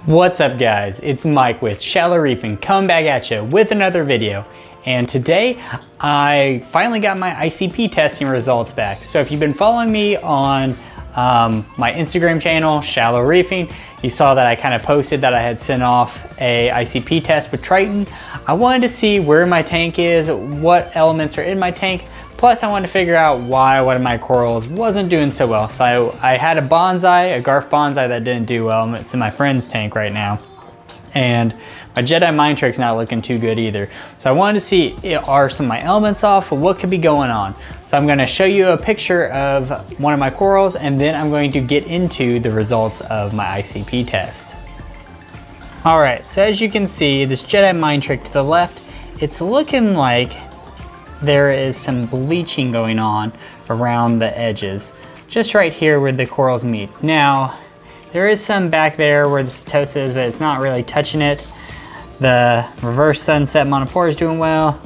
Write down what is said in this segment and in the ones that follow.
What's up guys, it's Mike with Shallow Reefing coming back at you with another video. And today I finally got my ICP testing results back. So if you've been following me on my Instagram channel, Shallow Reefing, you saw that I kind of posted that I had sent off a ICP test with Triton. I wanted to see where my tank is, what elements are in my tank, plus I wanted to figure out why one of my corals wasn't doing so well. So I had a bonsai, a Garf bonsai that didn't do well. It's in my friend's tank right now. And my Jedi Mind Trick's not looking too good either. So I wanted to see, are some of my elements off? What could be going on? So I'm gonna show you a picture of one of my corals, and then I'm going to get into the results of my ICP test. All right, so as you can see, this Jedi Mind Trick to the left, it's looking like there is some bleaching going on around the edges, just right here where the corals meet. Now, there is some back there where the Setosa is, but it's not really touching it. The reverse sunset monopora is doing well.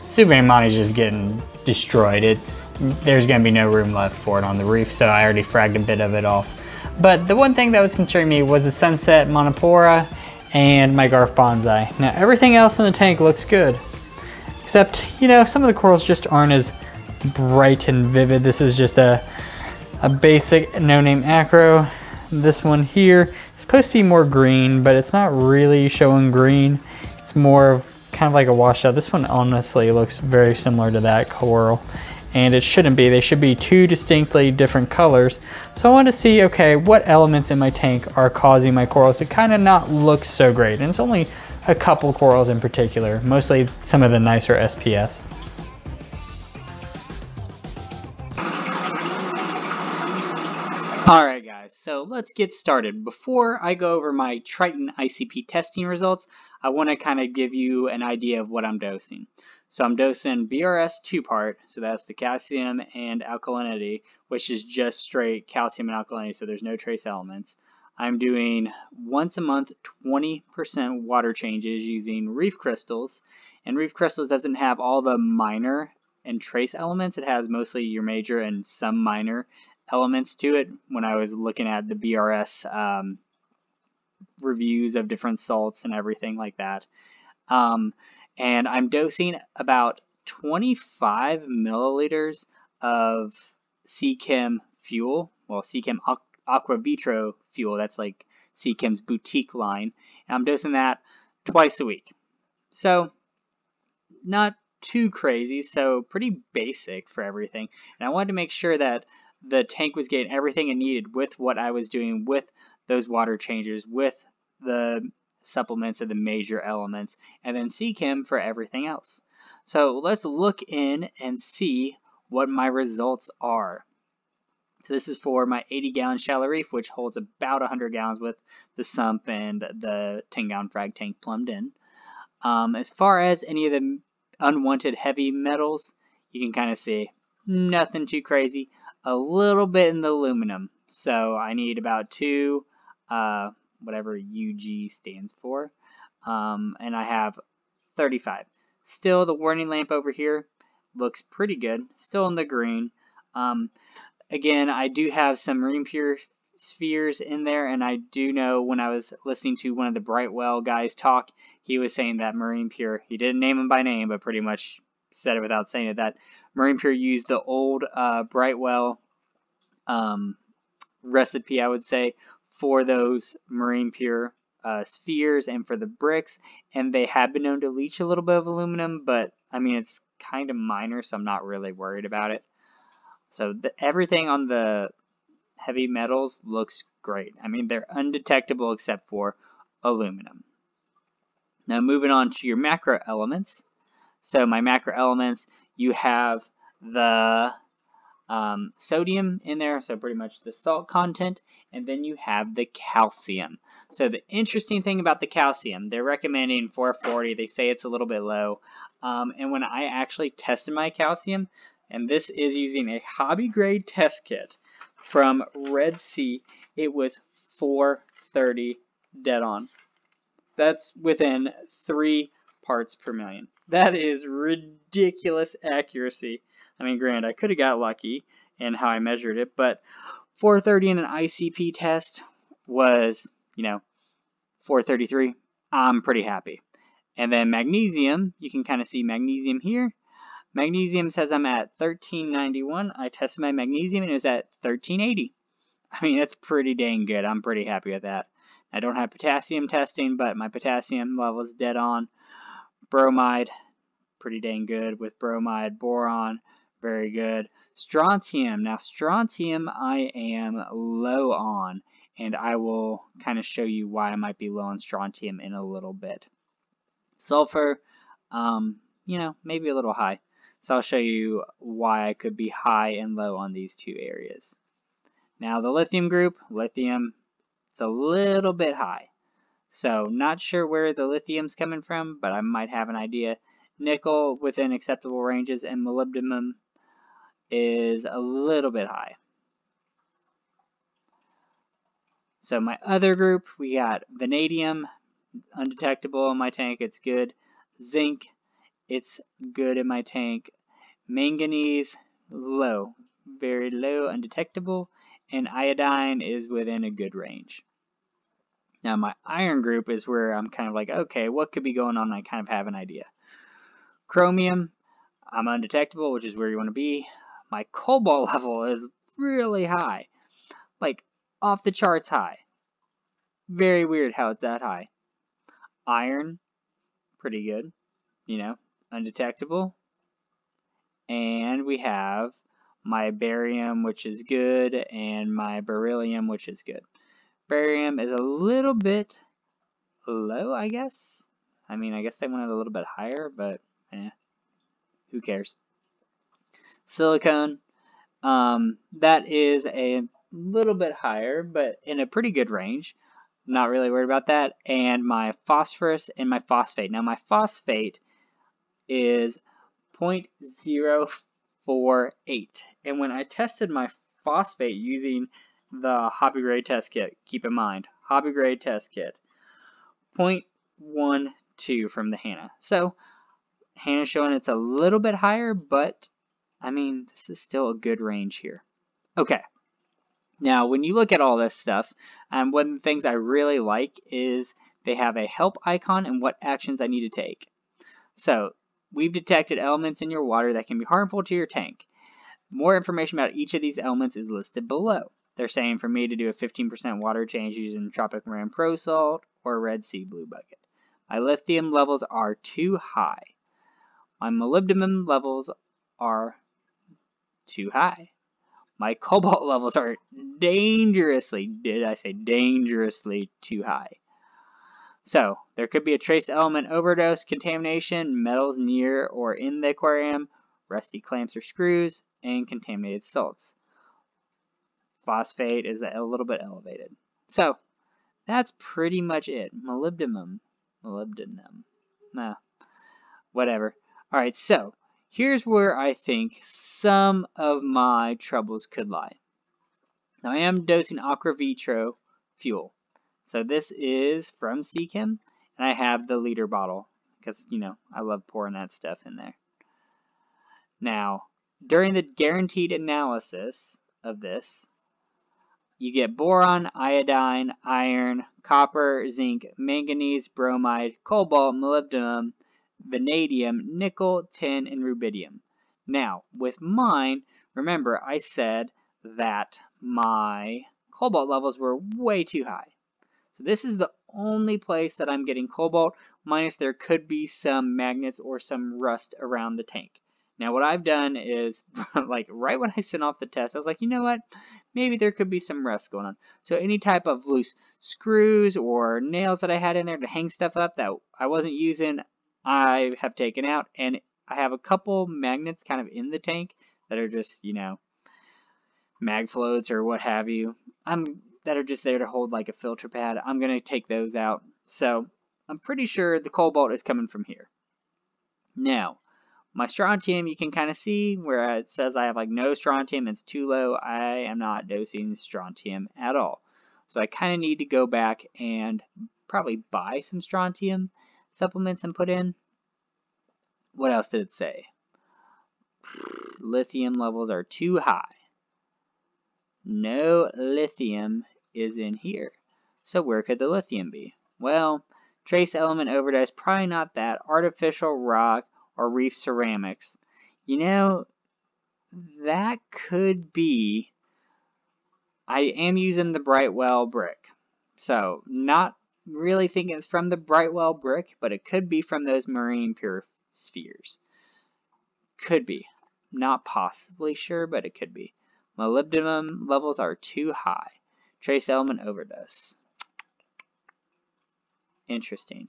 Super Amani is just getting destroyed. There's gonna be no room left for it on the reef, so I already fragged a bit of it off. But the one thing that was concerning me was the sunset monopora and my Garf bonsai. Now everything else in the tank looks good, except, you know, some of the corals just aren't as bright and vivid. This is just a basic no-name acro. This one here is supposed to be more green, but it's not really showing green. It's more of kind of like a washout. This one honestly looks very similar to that coral, and it shouldn't be. They should be two distinctly different colors. So I want to see, okay, what elements in my tank are causing my corals to kind of not look so great. And it's only a couple corals in particular, mostly some of the nicer SPS. Alright guys, so let's get started. Before I go over my Triton ICP testing results, I want to kind of give you an idea of what I'm dosing. So I'm dosing BRS 2-part, so that's the calcium and alkalinity, which is just straight calcium and alkalinity, so there's no trace elements. I'm doing once a month 20% water changes using Reef crystals, and Reef crystals doesn't have all the minor and trace elements. It has mostly your major and some minor elements to it. When I was looking at the BRS reviews of different salts and everything like that. And I'm dosing about 25 milliliters of Seachem fuel, well, Seachem Aqua Vitro fuel, that's like Seachem's boutique line, and I'm dosing that twice a week. So not too crazy, so pretty basic for everything. And I wanted to make sure that the tank was getting everything it needed with what I was doing with those water changers, with the supplements of the major elements, and then Seachem for everything else. So let's look in and see what my results are. So this is for my 80-gallon Shallow Reef, which holds about 100 gallons with the sump and the 10-gallon frag tank plumbed in. As far as any of the unwanted heavy metals, you can kind of see nothing too crazy. A little bit in the aluminum, so I need about 2, whatever UG stands for, and I have 35. Still, the warning lamp over here looks pretty good, still in the green. Again, I do have some marine pure spheres in there, and I do know when I was listening to one of the Brightwell guys talk, he was saying that marine pure, he didn't name them by name, but pretty much said it without saying it, that marine pure used the old Brightwell recipe, I would say, for those marine pure spheres and for the bricks, and they have been known to leach a little bit of aluminum, but I mean, it's kind of minor, so I'm not really worried about it. So everything on the heavy metals looks great. I mean, they're undetectable except for aluminum. Now moving on to your macro elements. So my macro elements, you have the sodium in there, so pretty much the salt content, and then you have the calcium. So the interesting thing about the calcium, they're recommending 440. They say it's a little bit low. And when I actually tested my calcium, and this is using a hobby grade test kit from Red Sea, it was 430 dead on. That's within 3 parts per million. That is ridiculous accuracy. I mean, granted, I could have got lucky in how I measured it, but 430 in an ICP test was, you know, 433. I'm pretty happy. And then magnesium, you can kind of see magnesium here. Magnesium says I'm at 1391. I tested my magnesium and it was at 1380. I mean, that's pretty dang good. I'm pretty happy with that. I don't have potassium testing, but my potassium level is dead on. Bromide, pretty dang good with bromide. Boron, very good. Strontium. Now, strontium I am low on, and I will kind of show you why I might be low on strontium in a little bit. Sulfur, you know, maybe a little high. So I'll show you why I could be high and low on these two areas. Now the lithium group, lithium, it's a little bit high. So not sure where the lithium's coming from, but I might have an idea. Nickel within acceptable ranges, and molybdenum is a little bit high. So my other group, we got vanadium, undetectable in my tank, it's good. Zinc, it's good in my tank. Manganese, low, very low, undetectable. And iodine is within a good range. Now my iron group is where I'm kind of like, okay, what could be going on? I kind of have an idea. Chromium, I'm undetectable, which is where you want to be. My cobalt level is really high, like off the charts high. Very weird how it's that high. Iron, pretty good, you know, undetectable. And we have my barium, which is good, and my beryllium, which is good. Barium is a little bit low, I guess. I mean, I guess they wanted a little bit higher, but who cares? Silicone, that is a little bit higher, but in a pretty good range. Not really worried about that. And my phosphorus and my phosphate. Now my phosphate is 0.048. And when I tested my phosphate using the hobby grade test kit, keep in mind, hobby grade test kit, 0.12 from the Hannah. So Hannah's showing it's a little bit higher, but I mean, this is still a good range here. Okay. Now, when you look at all this stuff, one of the things I really like is they have a help icon and what actions I need to take. So, we've detected elements in your water that can be harmful to your tank. More information about each of these elements is listed below. They're saying for me to do a 15% water change using Tropic Marin Pro Salt or Red Sea Blue Bucket. My lithium levels are too high. My molybdenum levels are too high. My cobalt levels are dangerously, did I say dangerously too high. So, there could be a trace element overdose, contamination, metals near or in the aquarium, rusty clamps or screws, and contaminated salts. Phosphate is a little bit elevated. So, that's pretty much it. Molybdenum. Whatever. Alright, so, here's where I think some of my troubles could lie. Now I am dosing Aqua Vitro fuel. So this is from Seachem, and I have the liter bottle because, you know, I love pouring that stuff in there. Now, during the guaranteed analysis of this, you get boron, iodine, iron, copper, zinc, manganese, bromide, cobalt, molybdenum, vanadium, nickel, tin, and rubidium. Now, with mine, remember I said that my cobalt levels were way too high. So this is the only place that I'm getting cobalt, minus there could be some magnets or some rust around the tank. Now what I've done is, like right when I sent off the test, I was like, you know what, maybe there could be some rust going on. So any type of loose screws or nails that I had in there to hang stuff up that I wasn't using, I have taken out, and I have a couple magnets kind of in the tank that are just, you know, mag floats or what have you. That are just there to hold like a filter pad. I'm going to take those out. So I'm pretty sure the cobalt is coming from here. Now, my strontium, you can kind of see where it says I have like no strontium, it's too low. I am not dosing strontium at all. So I kind of need to go back and probably buy some strontium supplements and put in. What else did it say? Lithium levels are too high. No lithium is in here. So where could the lithium be? Well, trace element overdose, probably not that. Artificial rock or reef ceramics. You know, that could be. I am using the Brightwell brick. So, not really thinking it's from the Brightwell brick, but it could be from those marine pure spheres. Could be. Not possibly sure, but it could be. Molybdenum levels are too high. Trace element overdose. Interesting.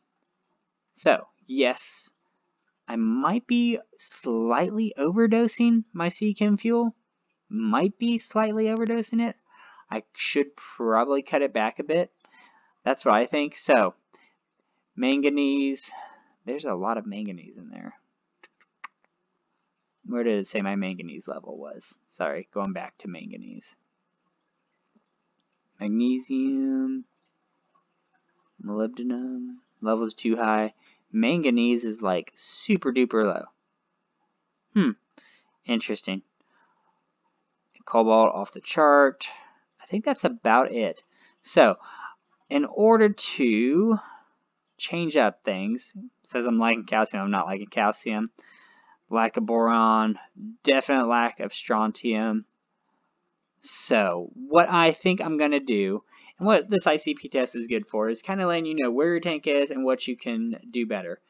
So, yes, I might be slightly overdosing my Seachem fuel. Might be slightly overdosing it. I should probably cut it back a bit. That's what I think. So, manganese. There's a lot of manganese in there. Where did it say my manganese level was? Sorry, going back to manganese. Magnesium. Molybdenum. Level's too high. Manganese is like super duper low. Interesting. Cobalt off the chart. I think that's about it. So, in order to change up things, it says I'm liking calcium, I'm not liking calcium. Lack of boron, definite lack of strontium. So, what I think I'm going to do, and what this ICP test is good for, is kind of letting you know where your tank is and what you can do better.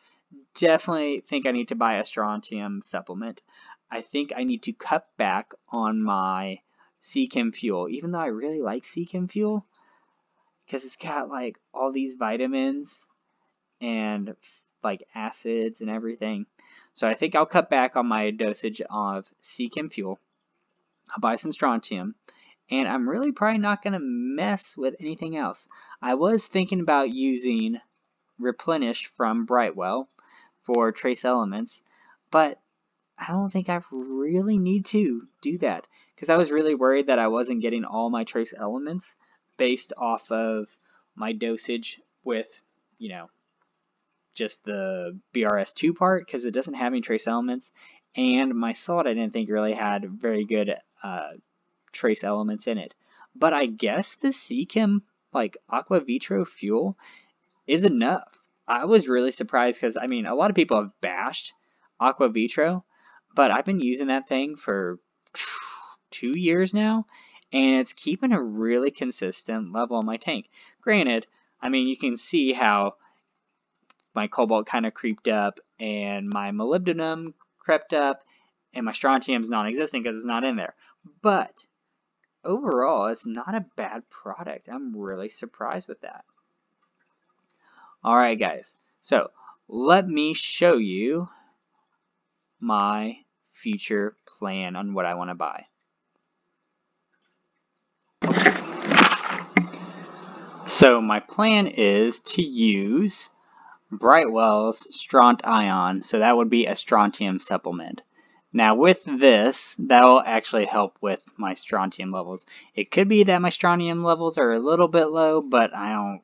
Definitely think I need to buy a strontium supplement. I think I need to cut back on my Seachem fuel, even though I really like Seachem fuel, because it's got like all these vitamins and like acids and everything. So I think I'll cut back on my dosage of Seachem fuel. I'll buy some strontium, and I'm really probably not going to mess with anything else. I was thinking about using Replenish from Brightwell for trace elements, but I don't think I really need to do that, because I was really worried that I wasn't getting all my trace elements based off of my dosage with, you know, just the BRS2 part, because it doesn't have any trace elements, and my salt I didn't think really had very good trace elements in it. But I guess the Seachem like Aqua Vitro fuel is enough. I was really surprised, because I mean, a lot of people have bashed Aqua Vitro, but I've been using that thing for 2 years now, and it's keeping a really consistent level in my tank. Granted, I mean, you can see how my cobalt kind of creeped up, and my molybdenum crept up, and my strontium's non-existent because it's not in there. But overall, it's not a bad product. I'm really surprised with that. Alright guys, so let me show you my future plan on what I want to buy. So my plan is to use Brightwell's Strontium, so that would be a strontium supplement. Now with this, that will actually help with my strontium levels. It could be that my strontium levels are a little bit low, but I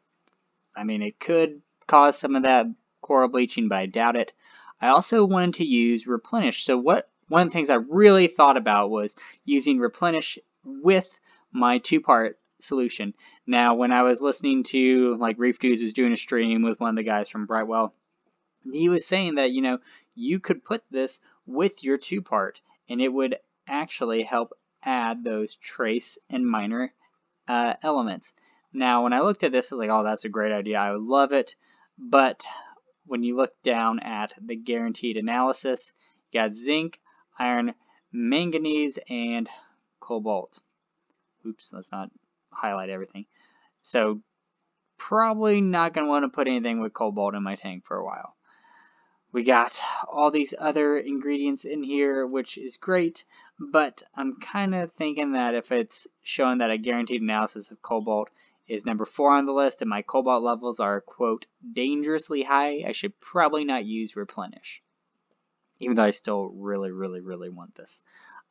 mean, it could cause some of that coral bleaching, but I doubt it. I also wanted to use Replenish. So one of the things I really thought about was using Replenish with my 2-part solution. Now, when I was listening to, like, Reef Dudes was doing a stream with one of the guys from Brightwell, he was saying that, you know, you could put this with your 2-part, and it would actually help add those trace and minor elements. Now, when I looked at this, I was like, oh, that's a great idea. I would love it. But when you look down at the guaranteed analysis, you got zinc, iron, manganese, and cobalt. Oops, let's not highlight everything. So probably not going to want to put anything with cobalt in my tank for a while. We got all these other ingredients in here, which is great, but I'm kind of thinking that if it's showing that a guaranteed analysis of cobalt is number 4 on the list and my cobalt levels are, quote, dangerously high, I should probably not use Replenish, even though I still really want this.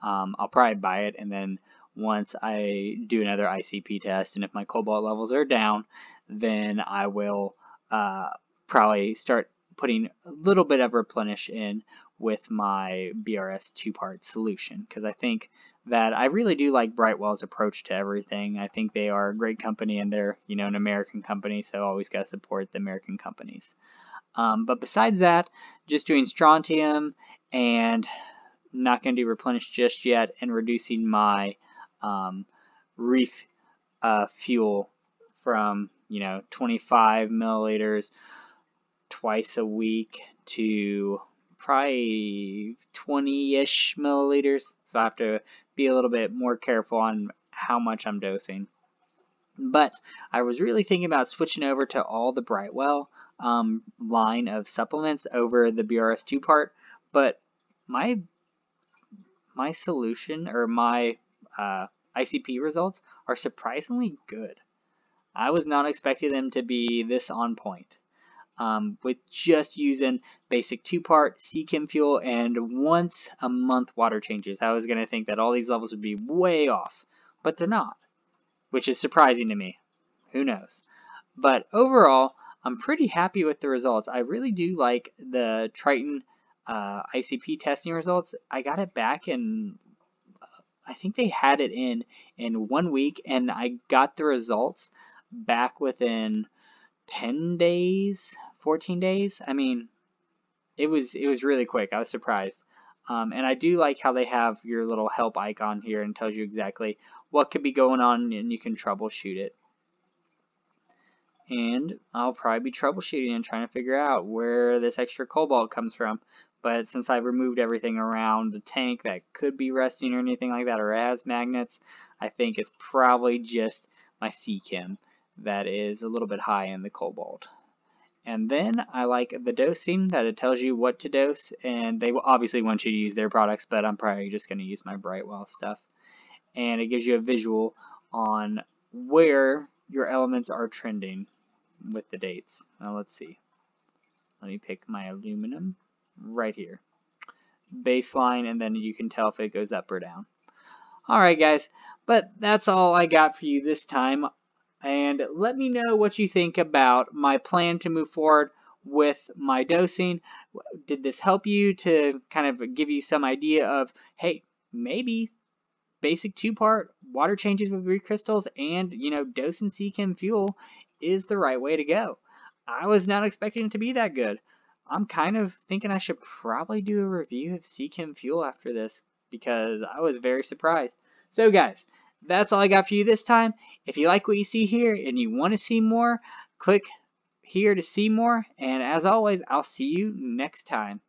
I'll probably buy it, and then once I do another ICP test, and if my cobalt levels are down, then I will probably start putting a little bit of Replenish in with my BRS 2-part solution, because I think that I really do like Brightwell's approach to everything. I think they are a great company, and they're, you know, an American company, so always got to support the American companies. But besides that, just doing Strontium and not going to do replenish just yet, and reducing my Reef fuel from, you know, 25 milliliters twice a week to probably 20-ish milliliters. So I have to be a little bit more careful on how much I'm dosing. But I was really thinking about switching over to all the Brightwell line of supplements over the BRS2 part, but my solution, or my ICP results, are surprisingly good. I was not expecting them to be this on point. With just using basic 2-part CChem fuel and once a month water changes. I was going to think that all these levels would be way off, but they're not, which is surprising to me. Who knows? But overall, I'm pretty happy with the results. I really do like the Triton ICP testing results. I got it back in, I think they had it in 1 week, and I got the results back within 10 days, 14 days. I mean, it was really quick. I was surprised. And I do like how they have your little help icon here and tells you exactly what could be going on, and you can troubleshoot it. And I'll probably be troubleshooting and trying to figure out where this extra cobalt comes from. But since I've removed everything around the tank that could be rusting or anything like that, or has magnets, I think it's probably just my CChem that is a little bit high in the cobalt. And then I like the dosing, that it tells you what to dose, and they will obviously want you to use their products, but I'm probably just going to use my Brightwell stuff. And it gives you a visual on where your elements are trending with the dates. Now let's see. Let me pick my aluminum right here. Baseline, and then you can tell if it goes up or down. Alright guys, but that's all I got for you this time. And let me know what you think about my plan to move forward with my dosing. Did this help you to kind of give you some idea of, hey, maybe basic 2-part water changes with Reef crystals and, you know, dosing CChem fuel is the right way to go. I was not expecting it to be that good. I'm kind of thinking I should probably do a review of CChem fuel after this, because I was very surprised. So guys, that's all I got for you this time. If you like what you see here and you want to see more, click here to see more. And as always, I'll see you next time.